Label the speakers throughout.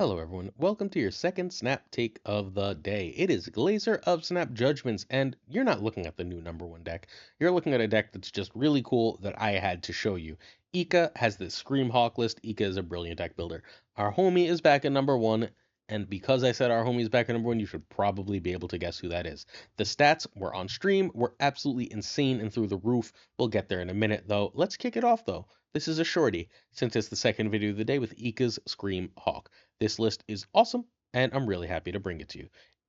Speaker 1: Hello, everyone. Welcome to your second snap take of the day. It is Glazer of Snap Judgments, and you're not looking at the new number one deck. You're looking at a deck that's just really cool that I had to show you. Ika has this Scream Hawk list. Ika is a brilliant deck builder. Our homie is back at number one, and because I said our homie is back at number one, you should probably be able to guess who that is. The stats were on stream, were absolutely insane and through the roof. We'll get there in a minute, though. Let's kick it off, though. This is a shorty, since it's the second video of the day with Ika's Scream Hawk. This list is awesome, and I'm really happy to bring it to you.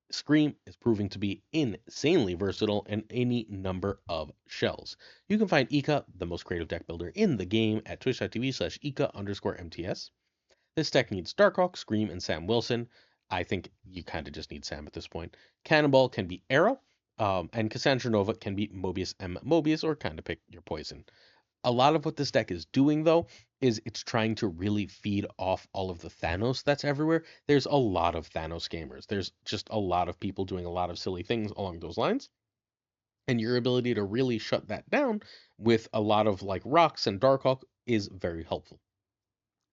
Speaker 1: Scream is proving to be insanely versatile in any number of shells. You can find Ika, the most creative deck builder in the game, at twitch.tv/Ika_MTS. This deck needs Darkhawk, Scream, and Sam Wilson. I think you kind of just need Sam at this point. Cannonball can be Arrow, and Cassandra Nova can be Mobius M. Mobius, or kind of pick your poison. A lot of what this deck is doing, though, is it's trying to really feed off all of the Thanos that's everywhere. There's a lot of Thanos gamers. There's just a lot of people doing a lot of silly things along those lines. And your ability to really shut that down with a lot of like rocks and Darkhawk is very helpful.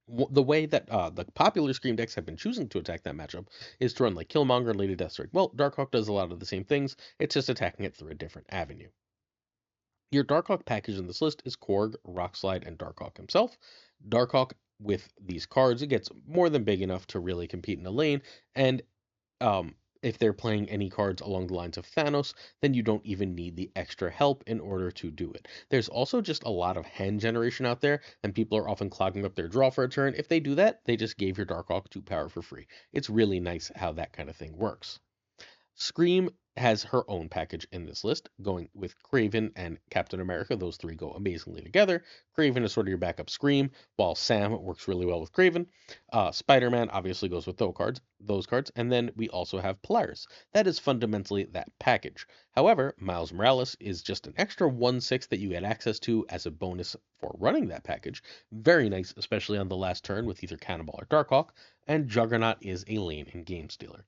Speaker 1: The way that the popular Scream decks have been choosing to attack that matchup is to run like Killmonger and Lady Deathstrike. Well, Darkhawk does a lot of the same things, it's just attacking it through a different avenue. Your Darkhawk package in this list is Korg, Rockslide, and Darkhawk himself. Darkhawk, with these cards, it gets more than big enough to really compete in a lane, and if they're playing any cards along the lines of Thanos, then you don't even need the extra help in order to do it. There's also just a lot of hand generation out there, and people are often clogging up their draw for a turn. If they do that, they just gave your Darkhawk 2 power for free. It's really nice how that kind of thing works. Scream has her own package in this list, going with Kraven and Captain America. Those three go amazingly together. Kraven is sort of your backup Scream, while Sam works really well with Kraven. Spider-Man obviously goes with those cards, and then we also have Polaris. That is fundamentally that package. However, Miles Morales is just an extra 1/6 that you get access to as a bonus for running that package. Very nice, especially on the last turn with either Cannonball or Darkhawk, and Juggernaut is a lane and game stealer.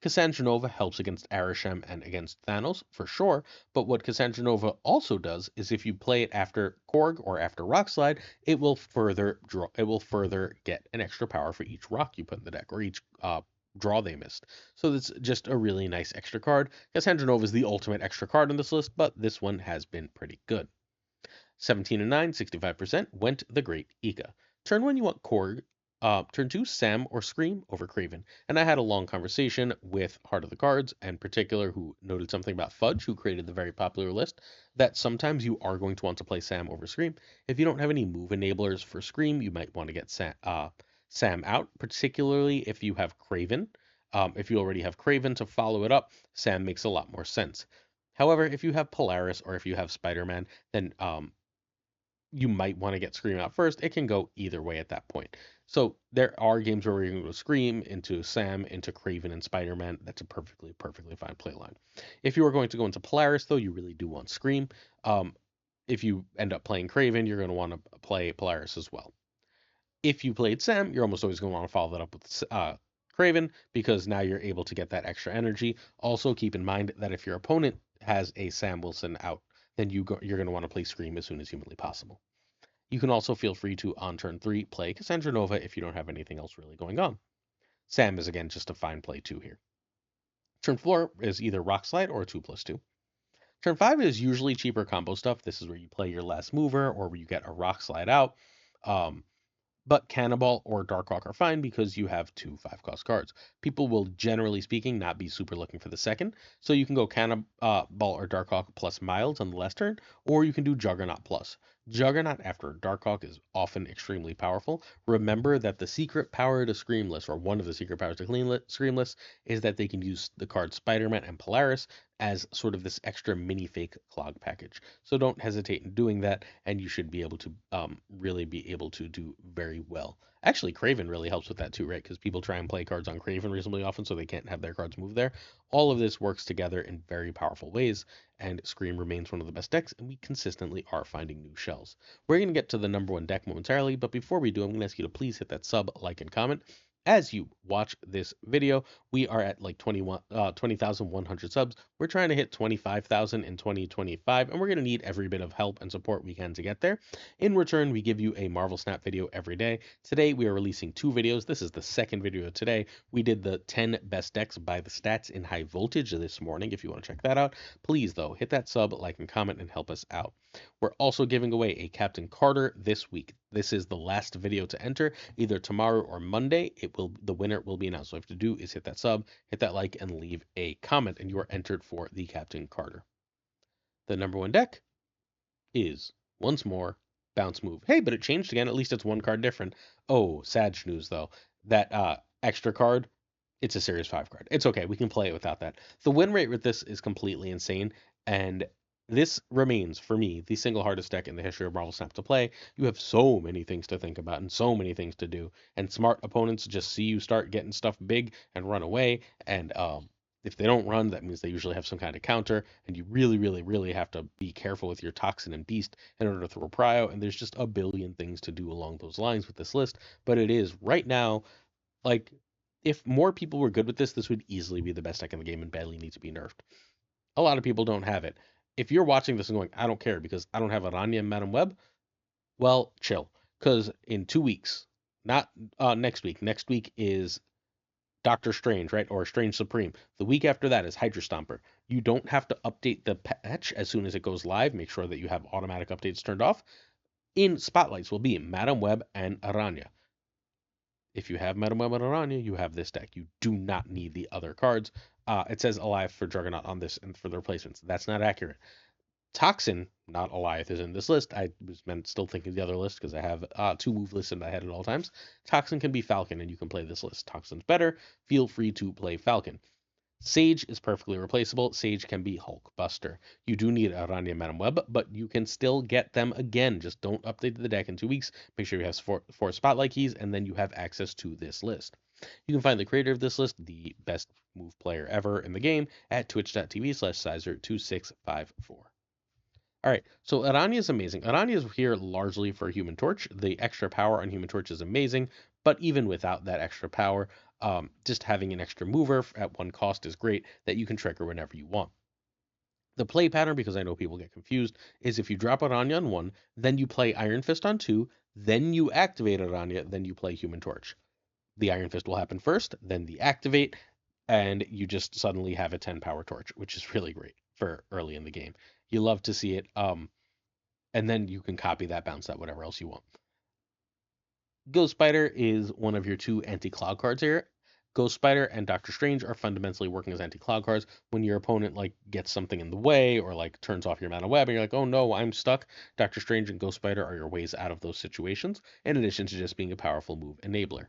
Speaker 1: Cassandra Nova helps against Arishem and against Thanos, for sure, but what Cassandra Nova also does is if you play it after Korg or after Rockslide, it will further get an extra power for each rock you put in the deck, or each draw they missed. So that's just a really nice extra card. Cassandra Nova is the ultimate extra card on this list, but this one has been pretty good. 17 and 9, 65% went the Great Ika. Turn 1, you want Korg. Turn 2, Sam or Scream over Craven. And I had a long conversation with Heart of the Cards, in particular, who noted something about Fudge, who created the very popular list, that sometimes you are going to want to play Sam over Scream. If you don't have any move enablers for Scream, you might want to get Sam out, particularly if you have Craven. If you already have Craven to follow it up, Sam makes a lot more sense. However, if you have Polaris or if you have Spider-Man, then you might want to get Scream out first. It can go either way at that point. So there are games where we're going to go Scream into Sam, into Craven and Spider-Man. That's a perfectly fine play line. If you are going to go into Polaris, though, you really do want Scream. If you end up playing Craven, you're going to want to play Polaris as well. If you played Sam, you're almost always going to want to follow that up with Craven, because now you're able to get that extra energy. Also, keep in mind that if your opponent has a Sam Wilson out, then you're going to want to play Scream as soon as humanly possible. You can also feel free to, on turn 3, play Cassandra Nova if you don't have anything else really going on. Sam is again just a fine play 2 here. Turn 4 is either Rock Slide or 2/2. Turn 5 is usually cheaper combo stuff. This is where you play your last mover or where you get a Rock Slide out. But Cannonball or Darkhawk are fine because you have 2 5-cost cards. People will, generally speaking, not be super looking for the second, so you can go Cannonball or Darkhawk plus Miles on the last turn, or you can do Juggernaut plus. Juggernaut after Darkhawk is often extremely powerful. Remember that the secret power to Screamless, or one of the secret powers to Screamless, is that they can use the cards Spider-Man and Polaris as sort of this extra mini fake clog package. So don't hesitate in doing that, and you should be able to really be able to do very well. Actually, Craven really helps with that too, right? Because people try and play cards on Craven reasonably often, so they can't have their cards move there. All of this works together in very powerful ways, and Scream remains one of the best decks, and we consistently are finding new shells. We're going to get to the number one deck momentarily, but before we do, I'm going to ask you to please hit that sub, like, and comment. as you watch this video, we are at like 20,100 subs. We're trying to hit 25,000 in 2025, and we're going to need every bit of help and support we can to get there. In return, we give you a Marvel Snap video every day. Today, we are releasing 2 videos. This is the second video today. We did the 10 best decks by the stats in high voltage this morning. If you want to check that out, please, though, hit that sub, like, and comment and help us out. We're also giving away a Captain Carter this week. This is the last video to enter, either tomorrow or Monday. The winner will be announced. So all you have to do is hit that sub, hit that like, and leave a comment, and you are entered for the Captain Carter. The number one deck is once more Bounce Move. Hey, but it changed again. At least it's one card different. Oh, sad news though. That extra card, it's a Series 5 card. It's okay. We can play it without that. The win rate with this is completely insane, and this remains, for me, the single hardest deck in the history of Marvel Snap to play. You have so many things to think about and so many things to do, and smart opponents just see you start getting stuff big and run away, and if they don't run, that means they usually have some kind of counter, and you really, really, really have to be careful with your Toxin and Beast in order to throw Prio, and there's just a billion things to do along those lines with this list, but it is, right now, like, if more people were good with this, this would easily be the best deck in the game and badly need to be nerfed. A lot of people don't have it. If you're watching this and going, I don't care because I don't have Aranya and Madam Web, well, chill. Because in 2 weeks, not next week is Doctor Strange, right? Or Strange Supreme. The week after that is Hydra Stomper. You don't have to update the patch as soon as it goes live. Make sure that you have automatic updates turned off. In spotlights will be Madam Web and Aranya. If you have Madam Web and Aranya, you have this deck. You do not need the other cards. It says Alive for Juggernaut on this and for the replacements. That's not accurate. Toxin, not Alioth, is in this list. I was still thinking the other list because I have 2 move lists in my head at all times. Toxin can be Falcon, and you can play this list. Toxin's better. Feel free to play Falcon. Sage is perfectly replaceable. Sage can be Hulkbuster. You do need Aranya and Madam Web, but you can still get them again. Just don't update the deck in 2 weeks. Make sure you have four spotlight keys, and then you have access to this list. You can find the creator of this list, the best move player ever in the game, at twitch.tv/Sizer2654. All right, so Aranya is amazing. Aranya is here largely for Human Torch. The extra power on Human Torch is amazing, but even without that extra power, just having an extra mover at 1 cost is great that you can trigger whenever you want. The play pattern, because I know people get confused, is if you drop Aranya on 1, then you play Iron Fist on 2, then you activate Aranya, then you play Human Torch. The Iron Fist will happen first, then the activate, and you just suddenly have a 10 power torch, which is really great for early in the game. You love to see it. And then you can copy that, bounce that, whatever else you want. Ghost Spider is one of your 2 anti-cloud cards here. Ghost Spider and Doctor Strange are fundamentally working as anti-cloud cards. When your opponent like gets something in the way or like turns off your mana web and you're like, oh no, I'm stuck, Doctor Strange and Ghost Spider are your ways out of those situations, in addition to just being a powerful move enabler.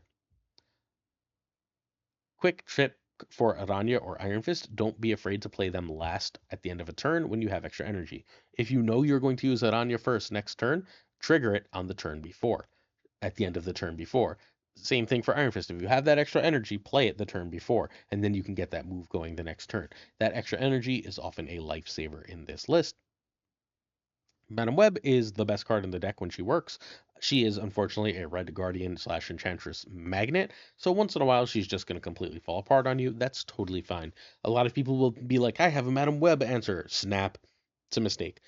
Speaker 1: Quick tip for Aranya or Iron Fist, don't be afraid to play them last at the end of a turn when you have extra energy. If you know you're going to use Aranya first next turn, trigger it on the turn before, at the end of the turn before. Same thing for Iron Fist. If you have that extra energy, play it the turn before, and then you can get that move going the next turn. That extra energy is often a lifesaver in this list. Madam Web is the best card in the deck when she works. She is unfortunately a red guardian / enchantress magnet, so once in a while she's just going to completely fall apart on you. That's totally fine. A lot of people will be like, I have a Madam Web answer. Snap. It's a mistake.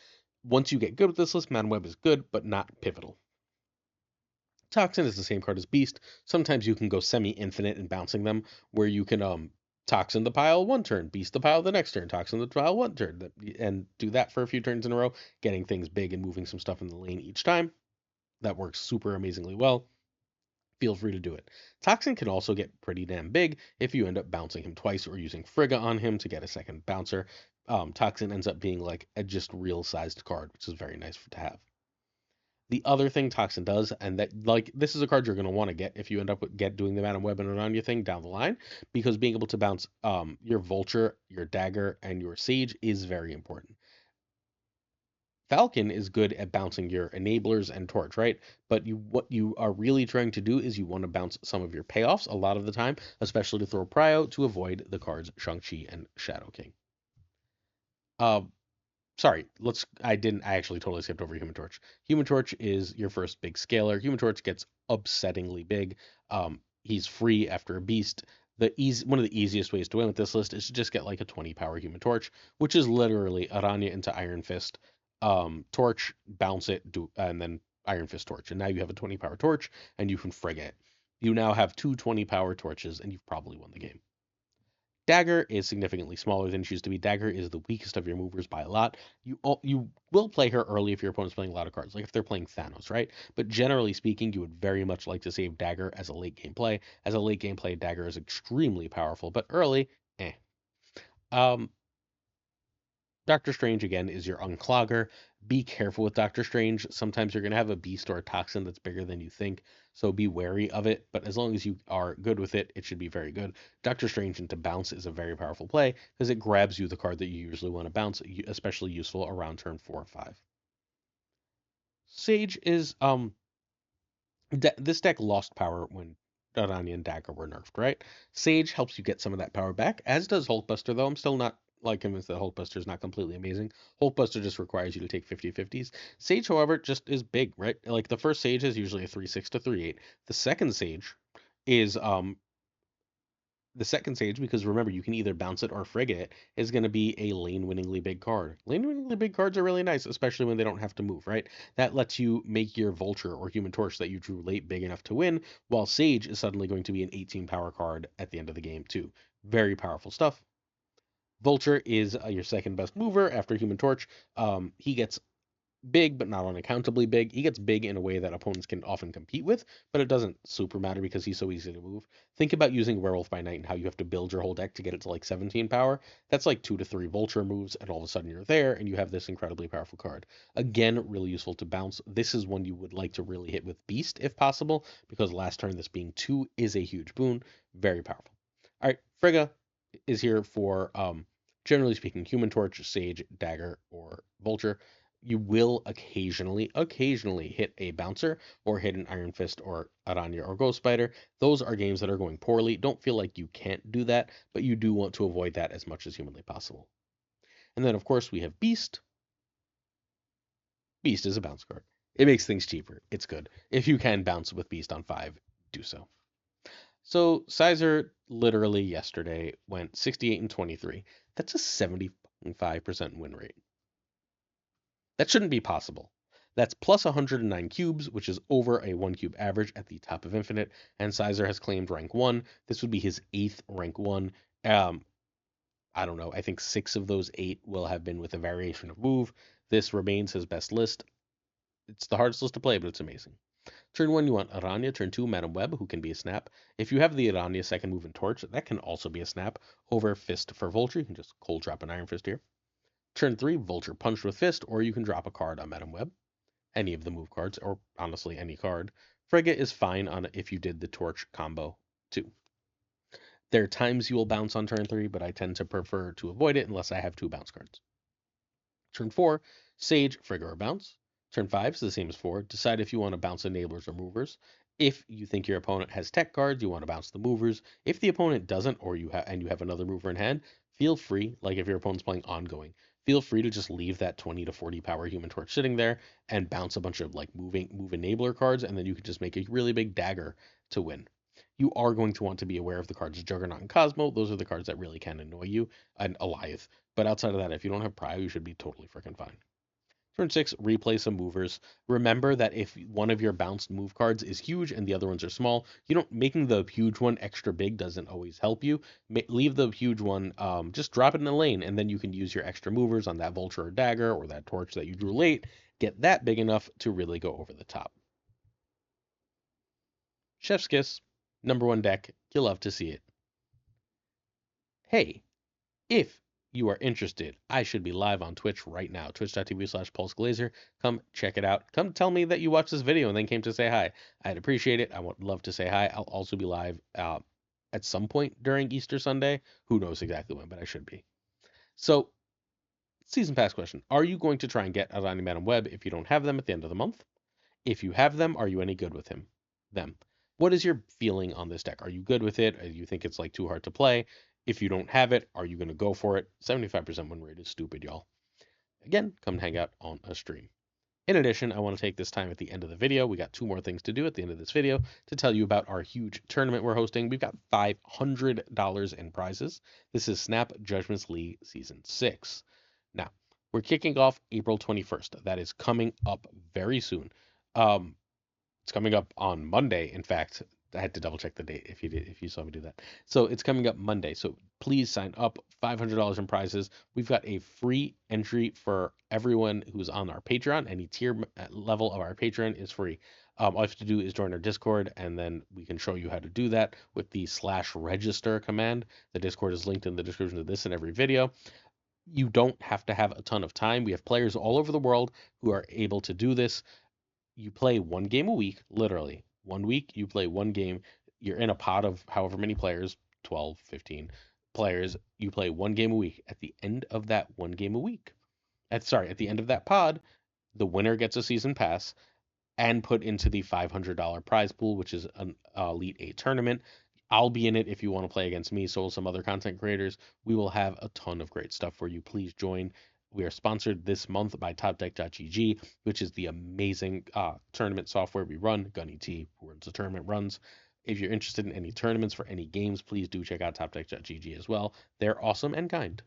Speaker 1: Once you get good with this list, Madam Web is good, but not pivotal. Toxin is the same card as Beast. Sometimes you can go semi-infinite in bouncing them, where you can Toxin the pile 1 turn, Beast the pile the next turn, Toxin the pile 1 turn, and do that for a few turns in a row, getting things big and moving some stuff in the lane each time. That works super amazingly well. Feel free to do it. Toxin can also get pretty damn big if you end up bouncing him twice or using Frigga on him to get a second bouncer. Toxin ends up being like a just real sized card, which is very nice to have. The other thing Toxin does, and that like this is a card you're going to want to get if you end up doing the Madam Web and Aranya thing down the line, because being able to bounce your Vulture, your Dagger, and your Sage is very important. Falcon is good at bouncing your enablers and torch, right? But what you are really trying to do is you want to bounce some of your payoffs a lot of the time, especially to throw Prio to avoid the cards Shang-Chi and Shadow King. Uh, Sorry, I actually totally skipped over Human Torch. Human Torch is your first big scaler. Human Torch gets upsettingly big. He's free after a beast. One of the easiest ways to win with this list is to just get like a 20 power Human Torch, which is literally Aranya into Iron Fist, Torch, bounce it, and then Iron Fist Torch, and now you have a 20 power Torch, and you can frig it. You now have two 20 power torches, and you've probably won the game. Dagger is significantly smaller than she used to be. Dagger is the weakest of your movers by a lot. You will play her early if your opponent's playing a lot of cards, like if they're playing Thanos, right? But generally speaking, you would very much like to save Dagger as a late game play. As a late game play, Dagger is extremely powerful, but early, eh. Um, Doctor Strange again is your unclogger. Be careful with Doctor Strange. Sometimes you're going to have a beast or a toxin that's bigger than you think, so be wary of it. But as long as you are good with it, it should be very good. Doctor Strange into bounce is a very powerful play because it grabs you the card that you usually want to bounce, especially useful around turn 4 or 5. Sage is this deck lost power when Aranya and Dagger were nerfed, right? Sage helps you get some of that power back, as does Hulkbuster, though I'm still not like convinced that Hulkbuster is not completely amazing. Hulkbuster just requires you to take 50/50s. Sage, however, just is big, right? Like the first Sage is usually a 3/6 to 3/8. The second Sage is the second stage, because remember, you can either bounce it or frigate it, is going to be a lane winningly big card. Lane winningly big cards are really nice, especially when they don't have to move, right? That lets you make your Vulture or Human Torch that you drew late big enough to win, while Sage is suddenly going to be an 18 power card at the end of the game, too. Very powerful stuff. Vulture is your second best mover after Human Torch. He gets big, but not unaccountably big. He gets big in a way that opponents can often compete with, but it doesn't super matter because he's so easy to move. Think about using Werewolf by Night and how you have to build your whole deck to get it to like 17 power. That's like 2 to 3 Vulture moves, and all of a sudden you're there and you have this incredibly powerful card. Again, really useful to bounce. This is one you would like to really hit with Beast if possible, because last turn, this being 2 is a huge boon. Very powerful. All right, Frigga is here for, generally speaking, Human Torch, Sage, Dagger, or Vulture. You will occasionally hit a bouncer or hit an Iron Fist or Aranya or Ghost Spider. Those are games that are going poorly. Don't feel like you can't do that, but you do want to avoid that as much as humanly possible. And then, of course, we have Beast. Beast is a bounce card. It makes things cheaper. It's good. If you can bounce with Beast on 5, do so. So Sizer literally yesterday went 68 and 23. That's a 75% win rate. That shouldn't be possible. That's plus 109 cubes, which is over a 1 cube average at the top of Infinite, and Sizer has claimed rank 1. This would be his 8th rank 1. Um, I don't know. I think 6 of those 8 will have been with a variation of move. This remains his best list. It's the hardest list to play, but it's amazing. Turn 1, you want Aranya. Turn 2, Madam Web, who can be a snap. If you have the Aranya second move and Torch, that can also be a snap. Over Fist for Vulture, you can just cold drop an Iron Fist here. Turn 3, Vulture punched with Fist, or you can drop a card on Madam Web. Any of the move cards, or honestly any card. Frigga is fine on if you did the Torch combo too. There are times you will bounce on turn 3, but I tend to prefer to avoid it unless I have 2 bounce cards. Turn 4, Sage, Frigga, or bounce. Turn 5 is the same as 4. Decide if you want to bounce enablers or movers. If you think your opponent has tech cards, you want to bounce the movers. If the opponent doesn't, or you have another mover in hand, feel free, like if your opponent's playing ongoing, feel free to just leave that 20 to 40 power Human Torch sitting there and bounce a bunch of like move enabler cards, and then you can just make a really big dagger to win. You are going to want to be aware of the cards Juggernaut and Cosmo. Those are the cards that really can annoy you, and Eliath. But outside of that, if you don't have Prio, you should be totally freaking fine. Turn 6, replay some movers. Remember that if one of your bounced move cards is huge and the other ones are small, you don't making the huge one extra big doesn't always help you. Leave the huge one, just drop it in a lane, and then you can use your extra movers on that Vulture or Dagger or that Torch that you drew late. Get that big enough to really go over the top. Chef's Kiss, #1 deck. You'll love to see it. Hey, if you are interested, I should be live on Twitch right now, twitch.tv/PulseGlazer. Come check it out. Come tell me that you watched this video and then came to say hi. I'd appreciate it. I would love to say hi. I'll also be live at some point during Easter Sunday. Who knows exactly when, but I should be. So, season pass question. Are you going to try and get Arani Madam Web if you don't have them at the end of the month? If you have them, are you any good with them? What is your feeling on this deck? Are you good with it? Do you think it's like too hard to play? If you don't have it, are you going to go for it? 75% win rate is stupid, y'all. Again, come hang out on a stream. In addition, I want to take this time at the end of the video. We got two more things to do at the end of this video to tell you about our huge tournament we're hosting. We've got $500 in prizes. This is Snap Judgments League Season 6. Now, we're kicking off April 21st. That is coming up very soon. It's coming up on Monday. In fact, I had to double check the date if you saw me do that. So it's coming up Monday. So please sign up. $500 in prizes. We've got a free entry for everyone who's on our Patreon. Any tier level of our Patreon is free. All you have to do is join our Discord, and then we can show you how to do that with the /register command. The Discord is linked in the description of this and every video. You don't have to have a ton of time. We have players all over the world who are able to do this. You play one game a week, literally. 1 week, you play one game. You're in a pod of however many players, 12, 15 players. You play one game a week. At the end of that one game a week, at the end of that pod, the winner gets a season pass and put into the $500 prize pool, which is an Elite 8 tournament. I'll be in it if you want to play against me, so will some other content creators. We will have a ton of great stuff for you. Please join. We are sponsored this month by TopDeck.gg, which is the amazing tournament software we run. Gunny T, who runs the tournament, runs. If you're interested in any tournaments for any games, please do check out TopDeck.gg as well. They're awesome and kind.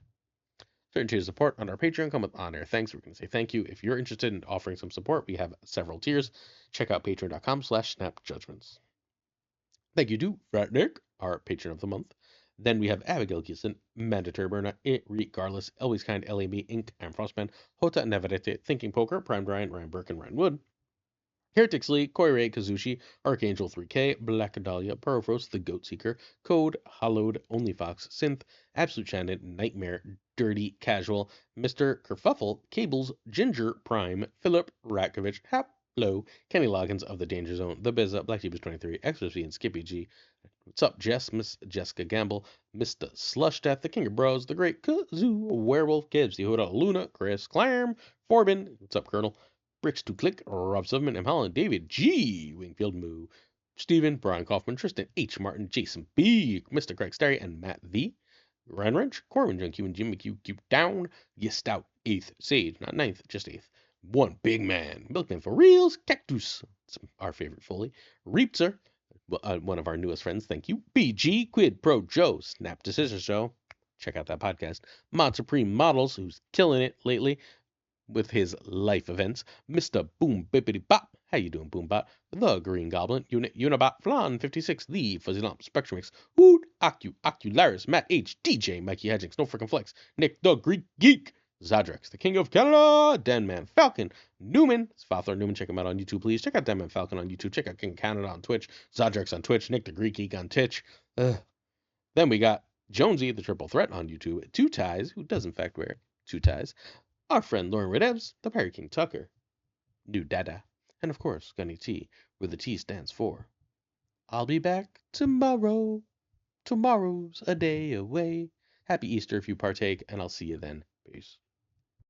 Speaker 1: Certain tiers of support on our Patreon come with on-air thanks. We're going to say thank you. If you're interested in offering some support, we have several tiers. Check out patreon.com/snapjudgments. Thank you to Frat Nick, our patron of the month. Then we have Abigail Gilson, Mandator Burna, Regardless, Elvis Kind, LAB, Inc., Am Frostman, Hota Neverete, Thinking Poker, Prime Ryan, Ryan Burke, and Ryan Wood. Heretics League, Koi Ray, Kazushi, Archangel 3K, Black Dahlia, Perofrost, The Goat Seeker, Code, Hollowed, Only Fox, Synth, Absolute Shannon, Nightmare, Dirty Casual, Mr. Kerfuffle, Cables, Ginger, Prime, Philip, Ratkovich, Haplo, Kenny Loggins of the Danger Zone, The Bizza, Black Jeepers 23, XRC, and Skippy G. What's up, Jess, Miss Jessica Gamble, Mr. Slush Death, The King of Bros, The Great Kazoo, Werewolf, Gibbs, The Huda, Luna, Chris, Clam, Forbin, what's up, Colonel? Bricks to Click, Rob Silverman, M. Holland, David G. Wingfield Moo, Stephen, Brian Kaufman, Tristan H. Martin, Jason B. Mr. Craig Starry, and Matt V. Ryan Wrench, Corbin, John Q, and Jim McHugh, Q Down, Stout, 8th, Sage, not 9th, just 8th. One Big Man, Milkman for Reals, Cactus, it's our favorite Foley, Reapser, one of our newest friends, thank you, BG, Quid Pro Joe, Snap Decision Show, check out that podcast, Mod Supreme Models, who's killing it lately, with his life events, Mr. Boom Bippity Bop. How you doing, Boombot? The Green Goblin, Unibot, Flan 56, The Fuzzy Lump, Spectrumix, Hoot, Ocularis, Matt H, DJ, Mikey Hedgings, No Freaking Flex, Nick the Greek Geek, Zadrex, the King of Canada, Denman Falcon, Newman, it's Father Newman, check him out on YouTube, please. Check out Denman Falcon on YouTube, check out King of Canada on Twitch, Zadrex on Twitch, Nick the Greek Geek on Twitch. Then we got Jonesy, the Triple Threat on YouTube, Two Ties, who does in fact wear two ties. Our friend Lauren Redevs, the Pirate King Tucker, New Dada, and of course Gunny T, where the T stands for. I'll be back tomorrow. Tomorrow's a day away. Happy Easter if you partake, and I'll see you then. Peace.